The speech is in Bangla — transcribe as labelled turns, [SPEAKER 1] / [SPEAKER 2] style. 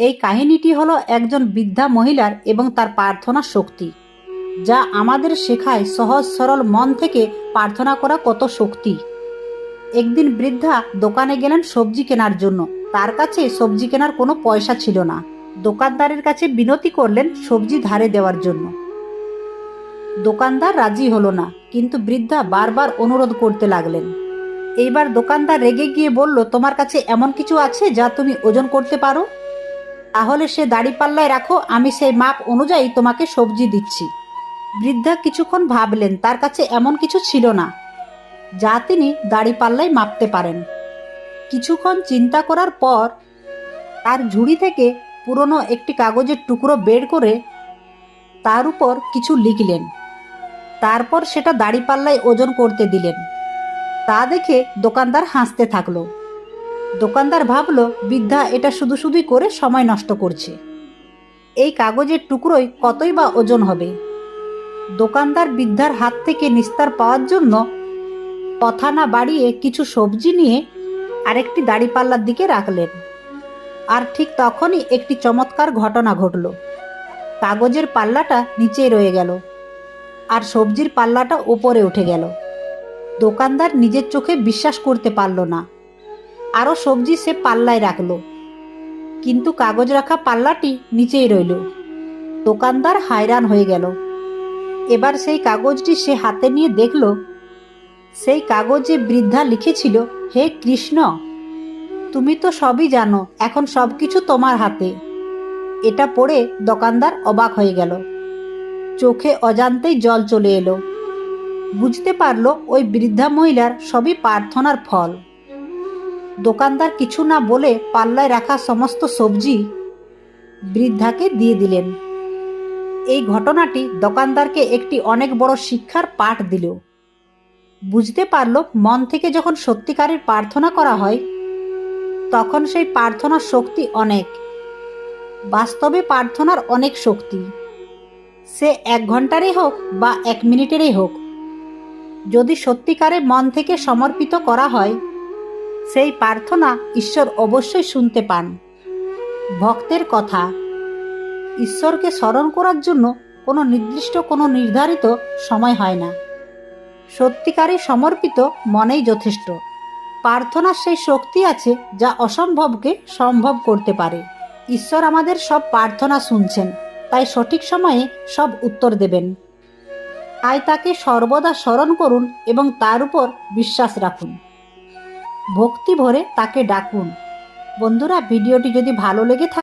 [SPEAKER 1] এই কাহিনীটি হলো একজন বৃদ্ধা মহিলার এবং তার প্রার্থনার শক্তি, যা আমাদের শেখায় সহজ সরল মন থেকে প্রার্থনা করা কত শক্তি। একদিন বৃদ্ধা দোকানে গেলেন সবজি কেনার জন্য। তার কাছে সবজি কেনার কোনো পয়সা ছিল না। দোকানদারের কাছে বিনতি করলেন সবজি ধারে দেওয়ার জন্য। দোকানদার রাজি হলো না, কিন্তু বৃদ্ধা বারবার অনুরোধ করতে লাগলেন। এইবার দোকানদার রেগে গিয়ে বলল, তোমার কাছে এমন কিছু আছে যা তুমি ওজন করতে পারো? তাহলে সে দাঁড়িপাল্লায় রাখো, আমি সেই মাপ অনুযায়ী তোমাকে সবজি দিচ্ছি। বৃদ্ধা কিছুক্ষণ ভাবলেন, তার কাছে এমন কিছু ছিল না যা তিনি দাঁড়িপাল্লায় মাপতে পারেন। কিছুক্ষণ চিন্তা করার পর তার ঝুড়ি থেকে পুরনো একটি কাগজের টুকরো বের করে তার উপর কিছু লিখলেন। তারপর সেটা দাঁড়িপাল্লায় ওজন করতে দিলেন। তা দেখে দোকানদার হাসতে থাকলো। দোকানদার ভাবলো, বৃদ্ধা এটা শুধু শুধুই করে সময় নষ্ট করছে। এই কাগজের টুকরোই কতই বা ওজন হবে। দোকানদার বৃদ্ধার হাত থেকে নিস্তার পাওয়ার জন্য কথা না বাড়িয়ে কিছু সবজি নিয়ে আরেকটি দাঁড়িপাল্লার দিকে রাখলেন। আর ঠিক তখনই একটি চমৎকার ঘটনা ঘটল। কাগজের পাল্লাটা নিচে রয়ে গেল আর সবজির পাল্লাটা উপরে উঠে গেল। দোকানদার নিজের চোখে বিশ্বাস করতে পারল না। আরও সবজি সে পাল্লায় রাখল, কিন্তু কাগজ রাখা পাল্লাটি নিচেই রইল। দোকানদার হায়রান হয়ে গেল। এবার সেই কাগজটি সে হাতে নিয়ে দেখল, সেই কাগজে বৃদ্ধা লিখেছিল, হে কৃষ্ণ, তুমি তো সবই জানো, এখন সব কিছু তোমার হাতে। এটা পড়ে দোকানদার অবাক হয়ে গেল। চোখে অজান্তেই জল চলে এলো। বুঝতে পারল ওই বৃদ্ধা মহিলার সবই প্রার্থনার ফল। দোকানদার কিছু না বলে পাল্লায় রাখা সমস্ত সবজি বৃদ্ধাকে দিয়ে দিলেন। এই ঘটনাটি দোকানদারকে একটি অনেক বড় শিক্ষার পাঠ দিল। বুঝতে পারল, মন থেকে যখন সত্যিকারের প্রার্থনা করা হয় তখন সেই প্রার্থনার শক্তি অনেক। বাস্তবে প্রার্থনার অনেক শক্তি, সে 1 ঘন্টারই হোক বা 1 মিনিটেরই হোক। যদি সত্যিকারে মন থেকে সমর্পিত করা হয়, সেই প্রার্থনা ঈশ্বর অবশ্যই শুনতে পান। ভক্তের কথা, ঈশ্বরকে স্মরণ করার জন্য কোনো নির্ধারিত সময় হয় না। সত্যিকারে সমর্পিত মনেই যথেষ্ট। প্রার্থনার সেই শক্তি আছে যা অসম্ভবকে সম্ভব করতে পারে। ঈশ্বর আমাদের সব প্রার্থনা শুনছেন, তাই সঠিক সময়ে সব উত্তর দেবেন। তাই তাকে সর্বদা স্মরণ করুন এবং তার উপর বিশ্বাস রাখুন। ভক্তি ভরে তাকে ডাকুন। বন্ধুরা, ভিডিওটি যদি ভালো লেগে থাকে